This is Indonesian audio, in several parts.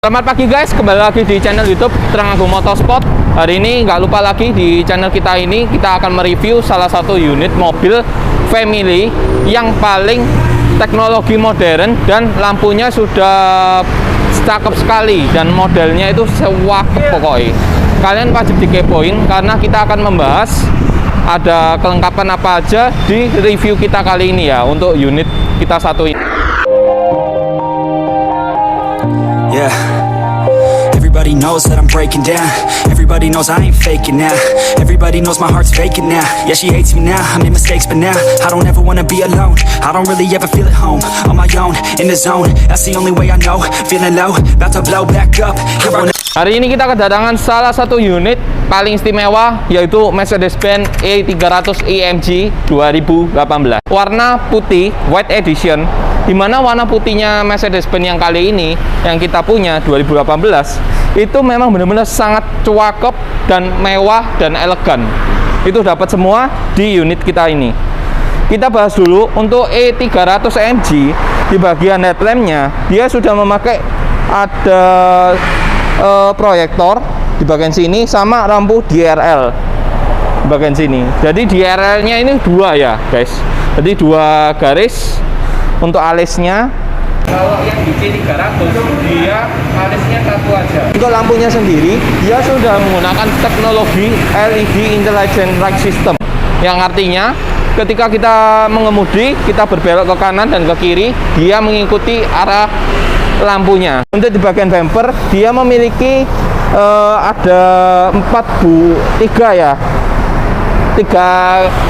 Selamat pagi guys, kembali lagi di channel YouTube Trang Agung Motorsport. Hari ini nggak lupa lagi di channel kita ini kita akan mereview salah satu unit mobil family yang paling teknologi modern dan lampunya sudah cakep sekali dan modelnya itu sewakep pokoknya. Kalian wajib dikepoin karena kita akan membahas ada kelengkapan apa aja di review kita kali ini ya untuk unit kita satu ini. Yeah, everybody knows that I'm breaking down. Everybody knows I ain't faking now. Everybody knows my heart's faking now. Yeah, she hates me now, I made mistakes but now I don't ever wanna be alone. I don't really ever feel at home. On my own, in the zone, that's the only way I know. Feeling low, about to blow back up. Hari ini kita kedatangan salah satu unit paling istimewa, yaitu Mercedes-Benz E300 AMG 2018 warna putih white edition, dimana warna putihnya Mercedes-Benz yang kali ini yang kita punya 2018 itu memang benar-benar sangat cakep dan mewah dan elegan. Itu dapat semua di unit kita ini. Kita bahas dulu untuk E300 AMG. Di bagian headlampnya dia sudah memakai ada proyektor di bagian sini sama lampu DRL di bagian sini. Jadi DRL-nya ini dua ya guys. Jadi dua garis untuk alisnya. Kalau yang di C300 dia alisnya satu aja. Untuk lampunya sendiri dia sudah menggunakan teknologi LED Intelligent Light System, yang artinya ketika kita mengemudi, kita berbelok ke kanan dan ke kiri, dia mengikuti arah lampunya. Untuk di bagian bumper dia memiliki ada 3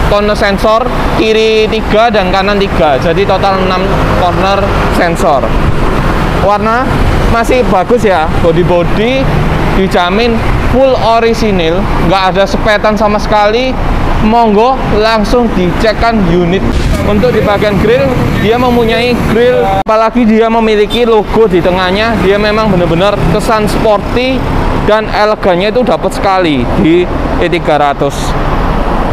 corner sensor, kiri 3 dan kanan 3, jadi total 6 corner sensor. Warna masih bagus ya, body dijamin full orisinil, nggak ada sepetan sama sekali. Monggo langsung dicekkan unit. Untuk di bagian grill dia mempunyai grill, apalagi dia memiliki logo di tengahnya. Dia memang benar-benar kesan sporty dan elegannya itu dapat sekali di E300.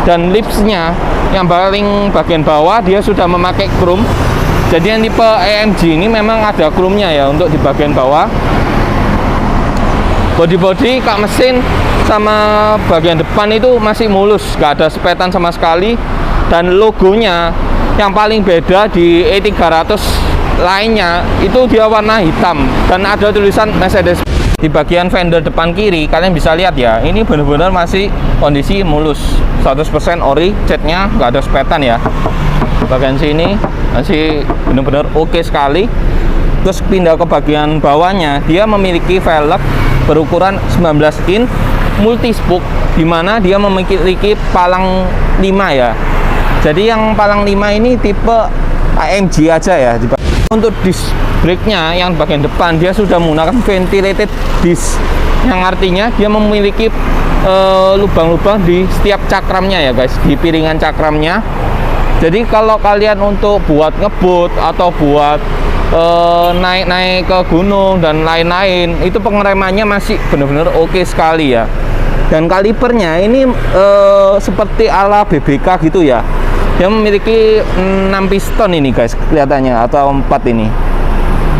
Dan lipsnya yang paling bagian bawah dia sudah memakai chrome. Jadi yang tipe AMG ini memang ada chrome-nya ya untuk di bagian bawah. Body kak mesin sama bagian depan itu masih mulus, nggak ada sepetan sama sekali. Dan logonya yang paling beda di E300 lainnya itu dia warna hitam dan ada tulisan Mercedes. Di bagian fender depan kiri kalian bisa lihat ya, ini benar-benar masih kondisi mulus 100% ori, catnya nggak ada sepetan ya. Bagian sini masih benar-benar oke sekali. Terus pindah ke bagian bawahnya, dia memiliki velg berukuran 19 in multi spoke, dimana dia memiliki palang 5 ya. Jadi yang palang 5 ini tipe AMG aja ya. Untuk disc brake-nya yang bagian depan dia sudah menggunakan ventilated disc, yang artinya dia memiliki lubang-lubang di setiap cakramnya ya guys, di piringan cakramnya. Jadi kalau kalian untuk buat ngebut atau buat naik-naik ke gunung dan lain-lain, itu pengeremannya masih benar-benar oke sekali ya. Dan kalipernya ini seperti ala BBK gitu ya. Dia memiliki 6 piston ini guys, kelihatannya, atau 4 ini.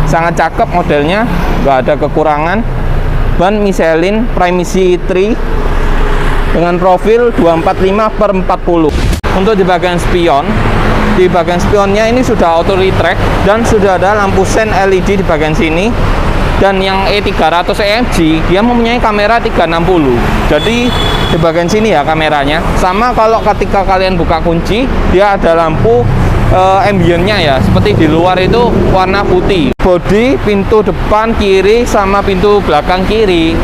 Sangat cakep modelnya, nggak ada kekurangan. Ban Michelin Primacy 3 dengan profil 245/40. Untuk di bagian spion, di bagian spionnya ini sudah auto retract dan sudah ada lampu sen LED di bagian sini. Dan yang E300 AMG dia mempunyai kamera 360. Jadi di bagian sini ya kameranya. Sama kalau ketika kalian buka kunci, dia ada lampu ambientnya ya, seperti di luar itu warna putih. Bodi, pintu depan kiri sama pintu belakang kiri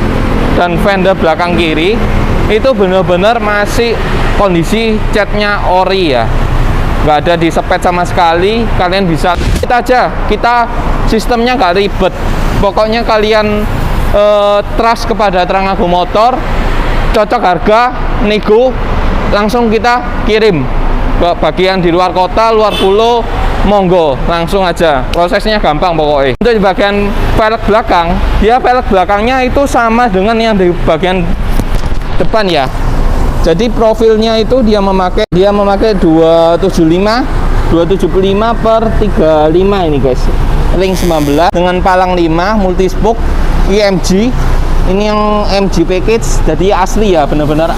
dan fender belakang kiri itu benar-benar masih kondisi catnya ori ya, nggak ada disepet sama sekali. Kalian bisa kita aja, kita sistemnya nggak ribet. Pokoknya kalian trust kepada Trang Agung Motor, cocok harga, nego, langsung kita kirim ke bagian di luar kota, luar pulau, monggo langsung aja, prosesnya gampang pokoknya. Untuk di bagian velg belakang, dia velg belakangnya itu sama dengan yang di bagian depan ya. Jadi profilnya itu dia memakai 275/35 ini guys, ring 19 dengan palang 5 multi spoke IMG. Ini yang MG package, jadi asli ya, bener-bener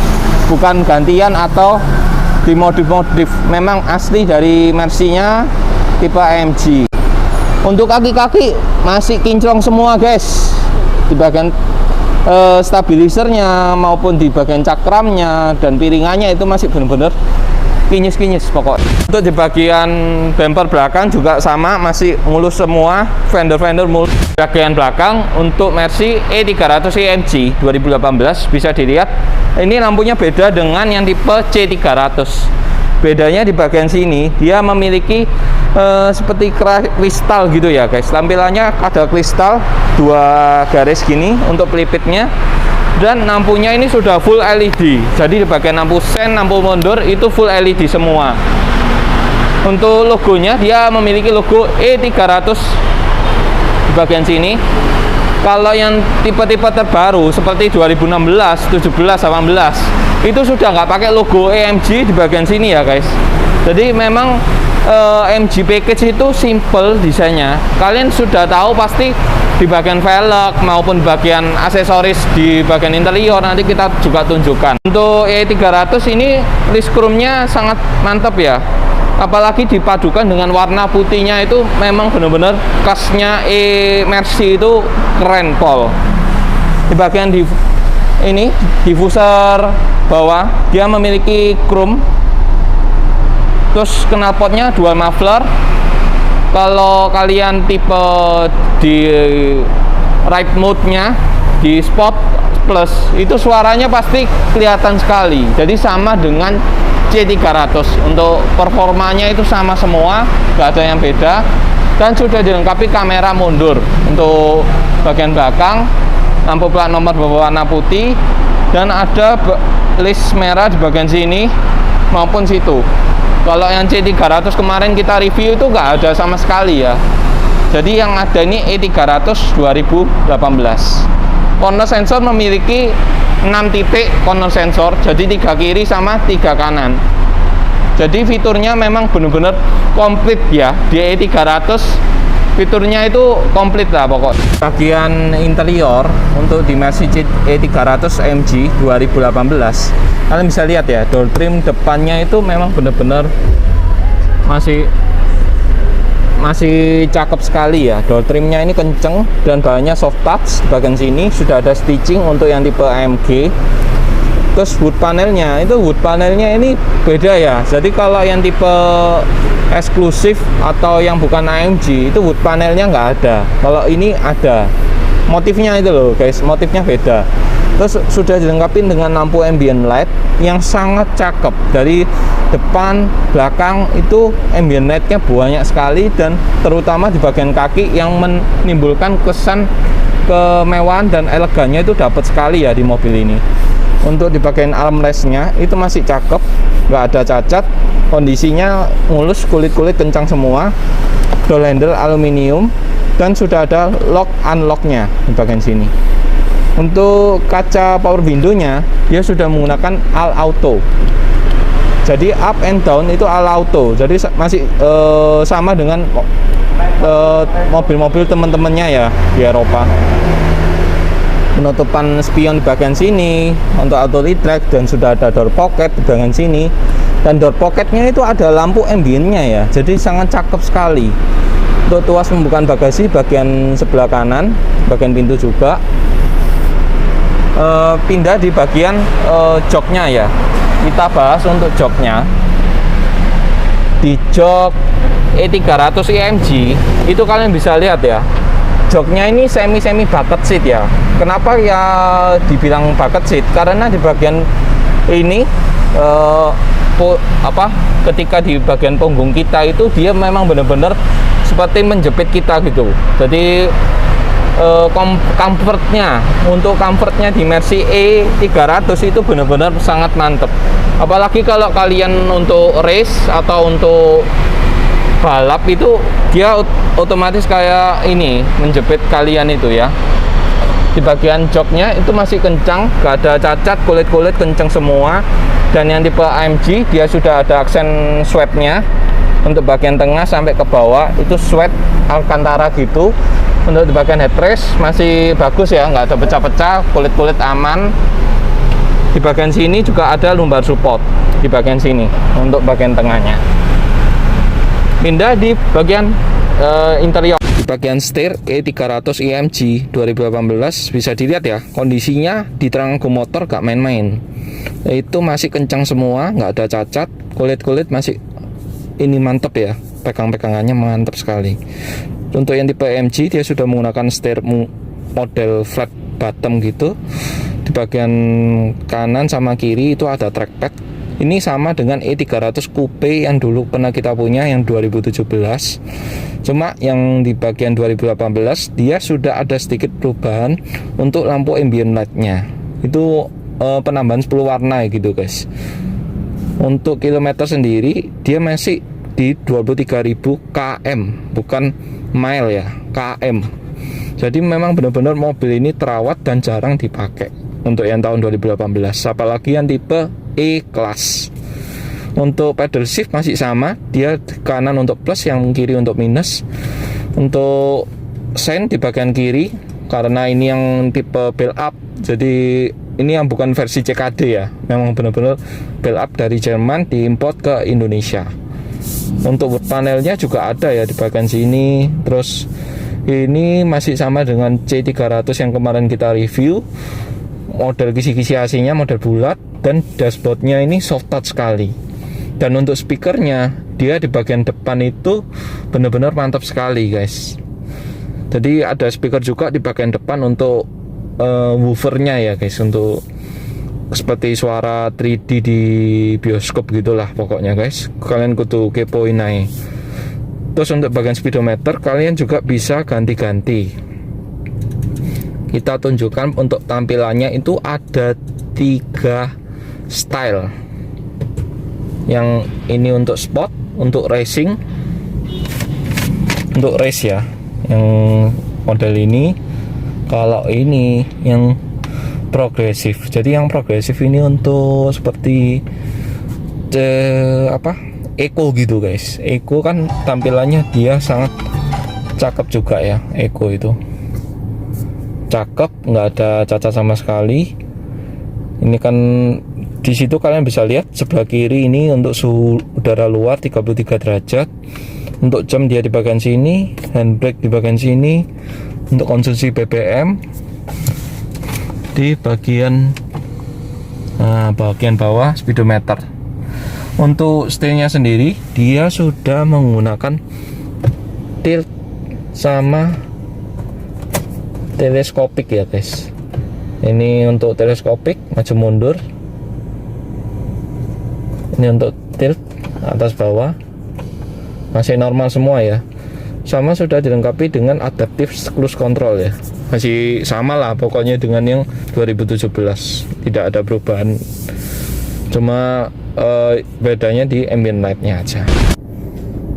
bukan gantian atau dimodif-modif, memang asli dari Mercy-nya tipe AMG. Untuk kaki-kaki masih kinclong semua guys, di bagian stabilisernya maupun di bagian cakramnya dan piringannya itu masih bener-bener kinyis-kinyis pokok. Untuk di bagian bumper belakang juga sama, masih mulus semua, fender mulus. Bagian belakang untuk Mercy E300 AMG 2018 bisa dilihat ini lampunya beda dengan yang tipe C300. Bedanya di bagian sini dia memiliki seperti kristal gitu ya guys. Tampilannya ada kristal 2 garis gini untuk pelipitnya. Dan lampunya ini sudah full LED. Jadi di bagian lampu sen, lampu mundur itu full LED semua. Untuk logonya dia memiliki logo E300 di bagian sini. Kalau yang tipe-tipe terbaru seperti 2016, 17, 18 itu sudah nggak pakai logo AMG di bagian sini ya guys. Jadi memang MG package itu simple desainnya. Kalian sudah tahu pasti di bagian velg maupun bagian aksesoris di bagian interior nanti kita juga tunjukkan. Untuk E300 ini list chrome-nya sangat mantap ya. Apalagi dipadukan dengan warna putihnya itu memang benar-benar khasnya Mercy itu keren pol. Di bagian ini diffuser bawah dia memiliki chrome. Terus knalpotnya dual muffler. Kalau kalian tipe di ride mode-nya di sport plus itu suaranya pasti kelihatan sekali. Jadi sama dengan C300. Untuk performanya itu sama semua, nggak ada yang beda. Dan sudah dilengkapi kamera mundur untuk bagian belakang, lampu plat nomor berwarna putih, dan ada list merah di bagian sini maupun situ. Kalau yang C300 kemarin kita review itu nggak ada sama sekali ya. Jadi yang ada ini E300 2018. Corner sensor memiliki 6 titik corner sensor, jadi 3 kiri sama 3 kanan. Jadi fiturnya memang benar-benar komplit ya. Di E300 fiturnya itu komplit lah pokok. Bagian interior untuk di Mercy E300 AMG 2018 kalian bisa lihat ya, door trim depannya itu memang benar-benar masih cakep sekali ya. Door trimnya ini kenceng dan bahannya soft touch. Di bagian sini sudah ada stitching untuk yang tipe AMG. Terus wood panelnya ini beda ya. Jadi kalau yang tipe eksklusif atau yang bukan AMG itu wood panelnya nggak ada. Kalau ini ada. Motifnya itu loh guys, motifnya beda. Terus sudah dilengkapi dengan lampu ambient light yang sangat cakep. Dari depan, belakang itu ambient lightnya banyak sekali, dan terutama di bagian kaki yang menimbulkan kesan kemewahan dan elegannya itu dapat sekali ya di mobil ini. Untuk di bagian armrestnya itu masih cakep, nggak ada cacat, kondisinya mulus, kulit-kulit kencang semua, door handle aluminium, dan sudah ada lock unlocknya di bagian sini. Untuk kaca power window-nya dia sudah menggunakan all auto. Jadi up and down itu all auto. Jadi masih sama dengan mobil-mobil teman-temannya ya di Eropa. Penutupan spion di bagian sini untuk auto retract, dan sudah ada door pocket di bagian sini. Dan door pocketnya itu ada lampu ambientnya ya. Jadi sangat cakep sekali. Untuk tuas pembukaan bagasi bagian sebelah kanan, bagian pintu juga. Pindah di bagian joknya ya. Kita bahas untuk joknya. Di jok E300 AMG itu kalian bisa lihat ya, joknya ini semi bucket seat ya. Kenapa ya dibilang bucket seat? Karena di bagian ini ketika di bagian punggung kita itu dia memang benar-benar seperti menjepit kita gitu. Jadi comfortnya di Mercy E300 itu benar-benar sangat mantep. Apalagi kalau kalian untuk race atau untuk balap itu dia otomatis kayak ini menjepit kalian itu ya. Di bagian joknya itu masih kencang, gak ada cacat, kulit-kulit kencang semua. Dan yang tipe AMG dia sudah ada aksen sweatnya untuk bagian tengah sampai ke bawah itu sweat Alcantara gitu. Untuk di bagian headrest masih bagus ya, nggak ada pecah-pecah, kulit-kulit aman. Di bagian sini juga ada lumbar support di bagian sini untuk bagian tengahnya. Pindah di bagian interior. Di bagian setir E300 IMG 2018 bisa dilihat ya, kondisinya di terangkum motor gak main-main. Itu masih kencang semua, nggak ada cacat, kulit-kulit masih ini mantep ya, pegang-pegangannya mantap sekali. Untuk yang tipe MG dia sudah menggunakan setir model flat bottom gitu. Di bagian kanan sama kiri itu ada trackpad. Ini sama dengan E300 Coupe yang dulu pernah kita punya yang 2017. Cuma yang di bagian 2018 dia sudah ada sedikit perubahan untuk lampu ambient light-nya. Itu penambahan 10 warna gitu guys. Untuk kilometer sendiri dia masih di 23.000 km, bukan mile ya, km. Jadi memang benar-benar mobil ini terawat dan jarang dipakai untuk yang tahun 2018, apalagi yang tipe E-Class. Untuk pedal shift masih sama, dia kanan untuk plus, yang kiri untuk minus. Untuk sen di bagian kiri, karena ini yang tipe build up, jadi ini yang bukan versi CKD ya, memang benar-benar build up dari Jerman diimport ke Indonesia. Untuk panelnya juga ada ya di bagian sini. Terus ini masih sama dengan C300 yang kemarin kita review. Model kisi-kisi AC-nya model bulat, dan dashboardnya ini soft touch sekali. Dan untuk speakernya dia di bagian depan itu benar-benar mantap sekali guys. Jadi ada speaker juga di bagian depan untuk woofernya ya guys, untuk seperti suara 3D di bioskop gitulah pokoknya guys. Kalian kudu kepoin aja. Terus untuk bagian speedometer kalian juga bisa ganti-ganti. Kita tunjukkan untuk tampilannya itu ada 3 style. Yang ini untuk sport, untuk racing, untuk race ya, yang model ini. Kalau ini yang progresif. Jadi yang progresif ini untuk seperti Eco gitu guys. Eco kan tampilannya dia sangat cakep juga ya. Eco itu cakep, nggak ada cacat sama sekali. Ini kan di situ kalian bisa lihat sebelah kiri ini untuk suhu udara luar 33 derajat. Untuk jam dia di bagian sini, handbrake di bagian sini. Untuk konsumsi BBM di bagian bawah speedometer. Untuk setirnya sendiri dia sudah menggunakan tilt sama teleskopik ya guys. Ini untuk teleskopik maju mundur. Ini untuk tilt atas bawah. Masih normal semua ya. Sama sudah dilengkapi dengan adaptive cruise control ya. Masih sama lah pokoknya dengan yang 2017, tidak ada perubahan, cuma bedanya di ambient light-nya aja.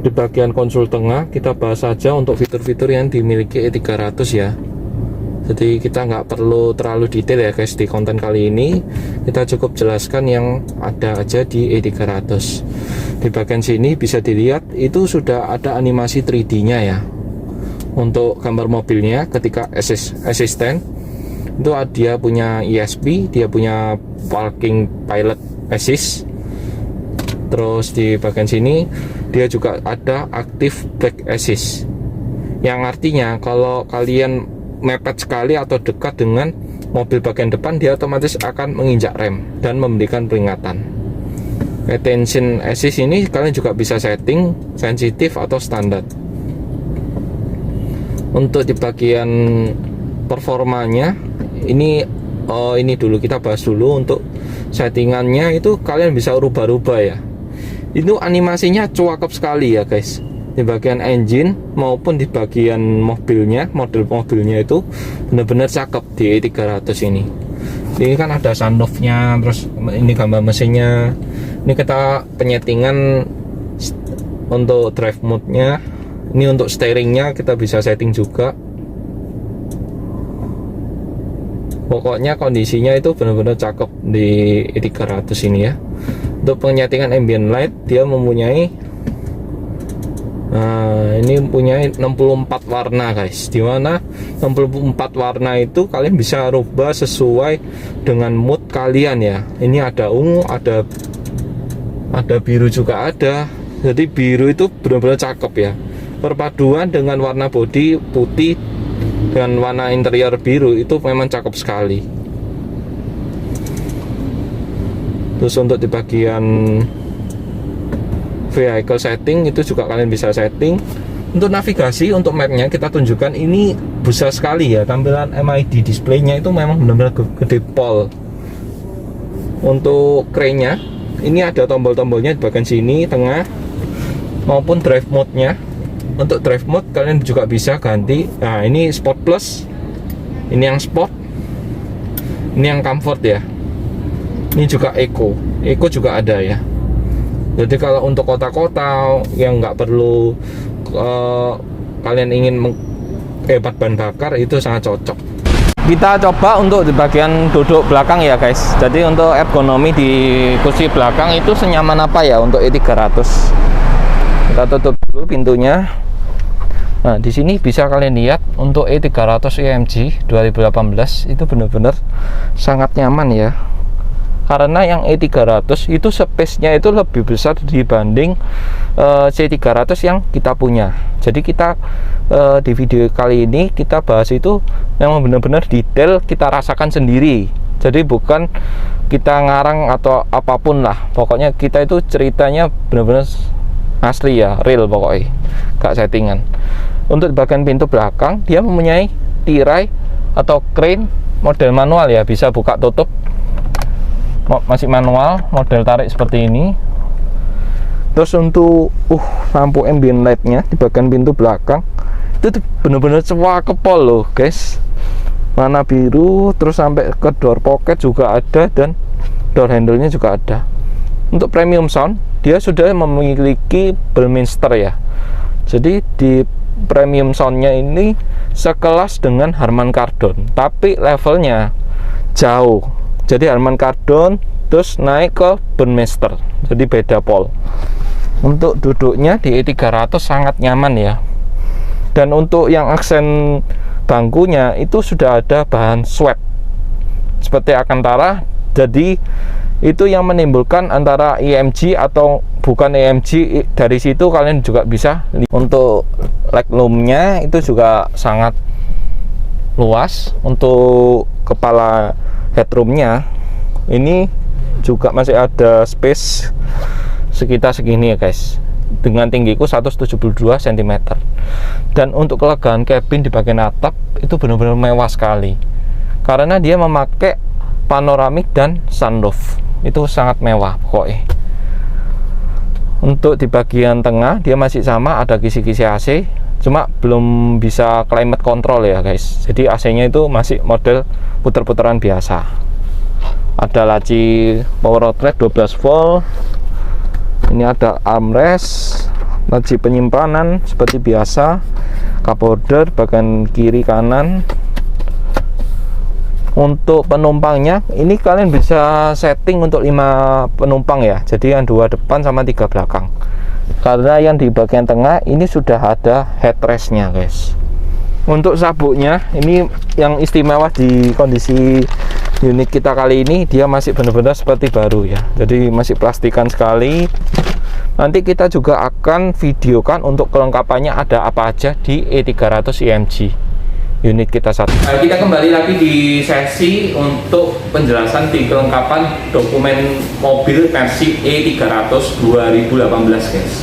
Di bagian konsol tengah kita bahas saja untuk fitur-fitur yang dimiliki E300 ya. Jadi kita nggak perlu terlalu detail ya guys di konten kali ini. Kita cukup jelaskan yang ada aja di E300. Di bagian sini bisa dilihat itu sudah ada animasi 3D-nya ya. Untuk gambar mobilnya ketika assistant itu dia punya ESP, dia punya parking pilot assist. Terus di bagian sini dia juga ada active brake assist, yang artinya kalau kalian mepet sekali atau dekat dengan mobil bagian depan, dia otomatis akan menginjak rem dan memberikan peringatan. Attention assist ini kalian juga bisa setting sensitif atau standar. Untuk di bagian performanya ini dulu kita bahas dulu. Untuk settingannya itu kalian bisa rubah-rubah ya. Itu animasinya cakep sekali ya guys. Di bagian engine maupun di bagian mobilnya, model mobilnya itu benar-benar cakep di E300 ini. Ini kan ada sunroofnya, terus ini gambar mesinnya. Ini kita penyetingan untuk drive mode-nya. Ini untuk steeringnya kita bisa setting juga. Pokoknya kondisinya itu benar-benar cakep di E300 ini ya. Untuk penyetingan ambient light dia mempunyai ini punya 64 warna guys, dimana 64 warna itu kalian bisa rubah sesuai dengan mood kalian ya. Ini ada ungu, ada biru juga ada. Jadi biru itu benar-benar cakep ya, perpaduan dengan warna bodi putih dengan warna interior biru itu memang cakep sekali. Terus untuk di bagian vehicle setting itu juga kalian bisa setting. Untuk navigasi, untuk mapnya kita tunjukkan, ini besar sekali ya, tampilan MID displaynya itu memang benar-benar gede pol. Untuk kerennya ini ada tombol-tombolnya di bagian sini tengah maupun drive mode-nya. Untuk drive mode kalian juga bisa ganti. Nah, ini Sport Plus, ini yang Sport, ini yang Comfort ya. Ini juga Eco juga ada ya. Jadi kalau untuk kota-kota yang nggak perlu kalian ingin hebat ban bakar, itu sangat cocok. Kita coba untuk di bagian duduk belakang ya guys. Jadi untuk ergonomi di kursi belakang itu senyaman apa ya untuk E300. Kita tutup dulu pintunya. Nah, di sini bisa kalian lihat untuk E300 AMG 2018 itu benar-benar sangat nyaman ya. Karena yang E300 itu space-nya itu lebih besar dibanding C300 yang kita punya. Jadi kita di video kali ini kita bahas itu memang benar-benar detail, kita rasakan sendiri. Jadi bukan kita ngarang atau apapun lah. Pokoknya kita itu ceritanya benar-benar asli ya, real pokoknya, gak settingan. Untuk bagian pintu belakang dia mempunyai tirai atau crane model manual ya, bisa buka tutup. Masih manual, model tarik seperti ini. Terus untuk lampu ambient light-nya di bagian pintu belakang itu benar-benar cakep loh guys, warna biru. Terus sampai ke door pocket juga ada, dan door handle-nya juga ada. Untuk premium sound dia sudah memiliki Bullminster ya. Jadi di premium sound-nya ini sekelas dengan Harman Kardon, tapi levelnya jauh. Jadi Harman Kardon terus naik ke Bullminster, jadi beda pol. Untuk duduknya di E300 sangat nyaman ya. Dan untuk yang aksen bangkunya itu sudah ada bahan sweat seperti Alcantara. Jadi itu yang menimbulkan antara AMG atau bukan AMG, dari situ kalian juga bisa. Untuk legroomnya itu juga sangat luas. Untuk kepala headroomnya ini juga masih ada space sekitar segini ya guys, dengan tinggiku 172 cm. Dan untuk kelegaan cabin di bagian atap itu benar-benar mewah sekali, karena dia memakai panoramik dan sunroof. Itu sangat mewah pokoknya. Untuk di bagian tengah dia masih sama, ada kisi-kisi AC, cuma belum bisa climate control ya guys. Jadi AC nya itu masih model puter-puteran biasa. Ada laci power outlet 12 volt. Ini ada armrest, laci penyimpanan seperti biasa, cup holder bagian kiri kanan. Untuk penumpangnya ini kalian bisa setting untuk 5 penumpang ya. Jadi yang 2 depan sama 3 belakang. Karena yang di bagian tengah ini sudah ada headrest-nya guys. Untuk sabuknya ini yang istimewa di kondisi unit kita kali ini, dia masih benar-benar seperti baru ya. Jadi masih plastikan sekali. Nanti kita juga akan videokan untuk kelengkapannya ada apa aja di E300 AMG unit kita satu. Kita kembali lagi di sesi untuk penjelasan di kelengkapan dokumen mobil versi E300 2018 guys.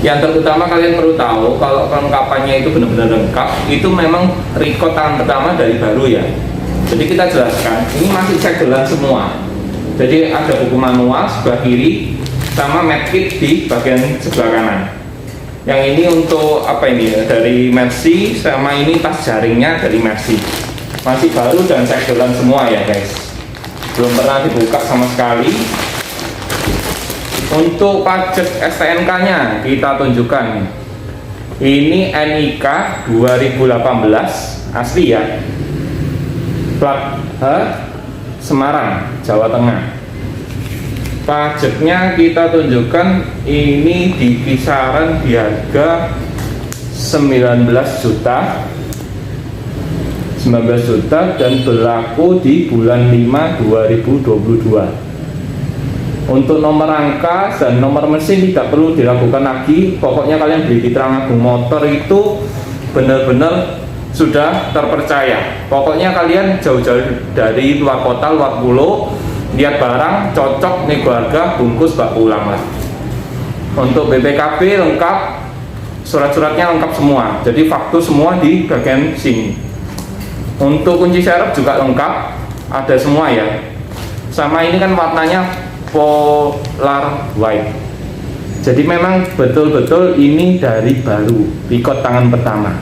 Yang terutama kalian perlu tahu kalau kelengkapannya itu benar-benar lengkap, itu memang record tahun pertama dari baru ya. Jadi kita jelaskan, ini masih cek jalan semua. Jadi ada buku manual sebelah kiri sama medkit di bagian sebelah kanan. Yang ini untuk apa ini ya, dari Mercy, sama ini tas jaringnya dari Mercy. Masih baru dan cek jalan semua ya guys, belum pernah dibuka sama sekali. Untuk pajak STNK nya kita tunjukkan, ini NIK 2018 asli ya, plat H Semarang, Jawa Tengah. Pajaknya kita tunjukkan, ini di kisaran di harga 19 juta 19 juta dan berlaku di bulan 5 2022. Untuk nomor rangka dan nomor mesin tidak perlu diragukan lagi. Pokoknya kalian beli di Terang Agung Motor itu benar-benar sudah terpercaya. Pokoknya kalian jauh-jauh dari luar kota, luar pulau, lihat barang cocok, nego harga, bungkus, bak pulang lah. Untuk BPKB lengkap, surat-suratnya lengkap semua, jadi faktur semua di bagian sini. Untuk kunci serep juga lengkap, ada semua ya. Sama ini kan warnanya polar white, jadi memang betul-betul ini dari baru, pikot tangan pertama.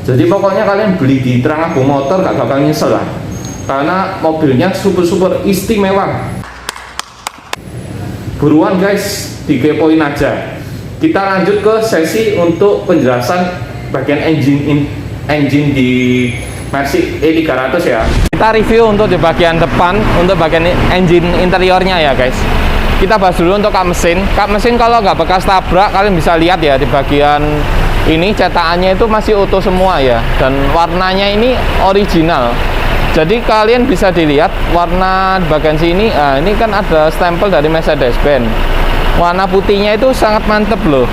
Jadi pokoknya kalian beli di Terang Agung Motor gak bakal nyesel lah, karena mobilnya super istimewa. Buruan guys, dikepoin aja. Kita lanjut ke sesi untuk penjelasan bagian engine di Mercy E300 ya. Kita review untuk di bagian depan, untuk bagian engine interiornya ya guys. Kita bahas dulu untuk kap mesin. Kap mesin kalau nggak bekas tabrak, kalian bisa lihat ya di bagian ini cetakannya itu masih utuh semua ya, dan warnanya ini original. Jadi kalian bisa dilihat warna di bagian sini. Nah, ini kan ada stempel dari Mercedes-Benz. Warna putihnya itu sangat mantep loh.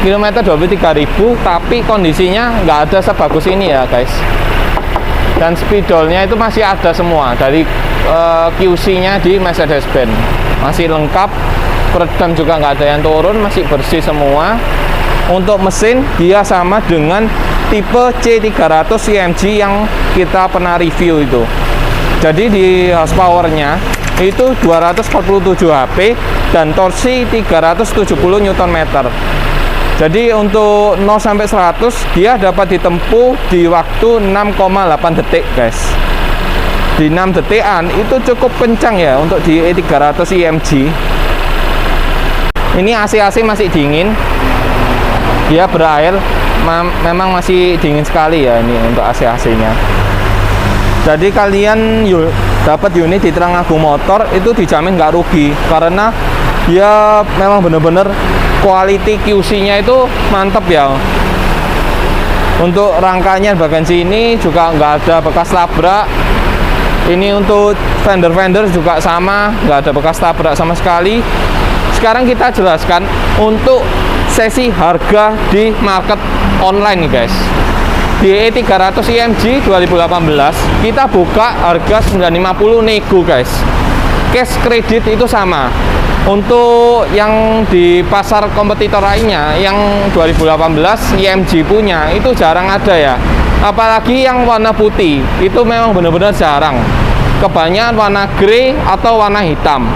Kilometer 23.000, tapi kondisinya nggak ada sebagus ini ya guys. Dan spidolnya itu masih ada semua dari QC-nya di Mercedes-Benz. Masih lengkap. Peredam juga nggak ada yang turun, masih bersih semua. Untuk mesin dia sama dengan tipe C300 CMG yang kita pernah review itu. Jadi di horsepower-nya itu 247 HP dan torsi 370 Nm. Jadi untuk 0 sampai 100 dia dapat ditempuh di waktu 6,8 detik guys. Di 6 detikan itu cukup kencang ya untuk di E300 CMG. Ini AC masih dingin. Dia berair, memang masih dingin sekali ya ini untuk AC-nya. Jadi kalian dapat unit di Terang Agung Motor itu dijamin nggak rugi, karena dia memang benar-benar quality QC-nya itu mantap ya. Untuk rangkanya bagian sini juga nggak ada bekas tabrak. Ini untuk fender juga sama, nggak ada bekas tabrak sama sekali. Sekarang kita jelaskan untuk sesi harga di market online nih guys. Di E300 CMG 2018 kita buka harga 950 nego guys. Cash kredit itu sama. Untuk yang di pasar kompetitor lainnya yang 2018 CMG punya itu jarang ada ya. Apalagi yang warna putih itu memang benar-benar jarang. Kebanyakan warna grey atau warna hitam.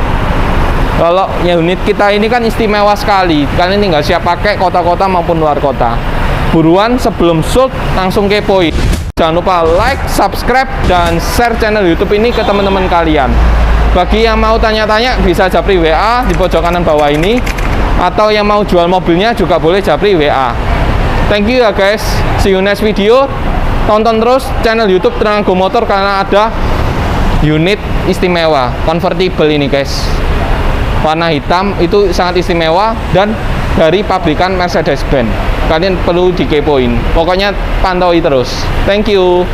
Kalau unit kita ini kan istimewa sekali. Kalian tinggal siap pakai kota-kota maupun luar kota. Buruan sebelum sold langsung kepoin. Jangan lupa like, subscribe, dan share channel YouTube ini ke teman-teman kalian. Bagi yang mau tanya-tanya bisa japri WA di pojok kanan bawah ini, atau yang mau jual mobilnya juga boleh japri WA. Thank you ya guys. See you next video. Tonton terus channel YouTube Terang Agung Motor karena ada unit istimewa convertible ini guys. Warna hitam itu sangat istimewa dan dari pabrikan Mercedes-Benz. Kalian perlu dikepoin. Pokoknya pantau terus. Thank you.